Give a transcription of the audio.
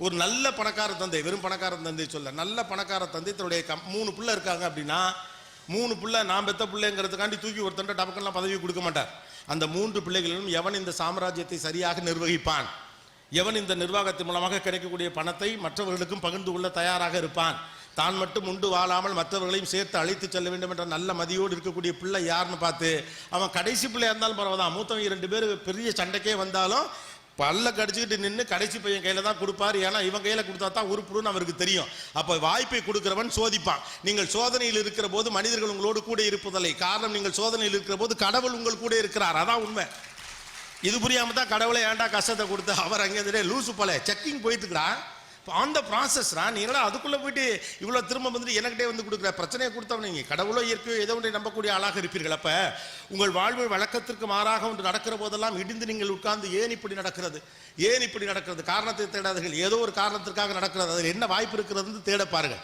ஒரு நல்ல பணக்கார தந்தை, வெறும் பணக்கார தந்தை சொல்ல, நல்ல பணக்கார தந்தை தன்னுடைய 3 பிள்ளை இருக்காங்க அப்படின்னா 3 பிள்ளை நான் பெத்த பிள்ளைங்கிறதுக்காண்டி தூக்கி ஒருத்தன் டபக்கெல்லாம் பதவி கொடுக்க மாட்டார். அந்த 3 பிள்ளைகளிலும் எவன் இந்த சாம்ராஜ்யத்தை சரியாக நிர்வகிப்பான், எவன் இந்த நிர்வாகத்தின் மூலமாக கிடைக்கக்கூடிய பணத்தை மற்றவர்களுக்கும் பகிர்ந்து கொள்ள தயாராக இருப்பான், தான் மட்டும் உண்டு வாழாமல் மற்றவர்களையும் சேர்த்து அழைத்து செல்ல வேண்டும் என்ற நல்ல மதியோடு இருக்கக்கூடிய பிள்ளை யாருன்னு பார்த்து, அவன் கடைசி பிள்ளையா இருந்தாலும் பரவாதான், மூத்தவங்க 2 பேர் பெரிய சண்டைக்கே வந்தாலும் பல்ல கடிச்சுக்கிட்டு நின்று கடைசி பையன் கையில தான் கொடுப்பாரு. ஏன்னா இவன் கையில கொடுத்தா தான் உருப்புடுன்னு அவருக்கு தெரியும். அப்ப வாய்ப்பை கொடுக்கிறவன் சோதிப்பான். நீங்கள் சோதனையில் இருக்கிற போது மனிதர்கள் உங்களோடு கூட இருப்பதில்லை. காரணம், நீங்கள் சோதனையில் இருக்கிற போது கடவுள் உங்கள் கூட இருக்கிறார். அதான் உண்மை. இது புரியாம தான் கடவுளை ஏன்டா கஷ்டத்தை கொடுத்து அவர் அங்கே லூசு போல செக்கிங் போயிட்டு இருக்கிறா. ஆன் த ப்ராசஸ்ரா, நீங்களா அதுக்குள்ள போயிட்டு இவ்வளவு திரும்ப வந்துட்டு எனக்கிட்டே வந்து கொடுக்குற பிரச்சனையை கொடுத்தவன். நீங்க கடவுளோ இயற்கையோ ஏதோ ஒன்றை நம்பக்கூடிய ஆளாக இருப்பீர்கள். அப்ப உங்கள் வாழ்வு வழக்கத்திற்கு மாறாக ஒன்று நடக்கிற போதெல்லாம் இடிந்து நீங்கள் உட்கார்ந்து ஏன் இப்படி நடக்கிறது, ஏன் இப்படி நடக்கிறது, காரணத்தை தேடாதீர்கள். ஏதோ ஒரு காரணத்திற்காக நடக்கிறது, அதில் என்ன வாய்ப்பு இருக்கிறது தேட பாருங்க.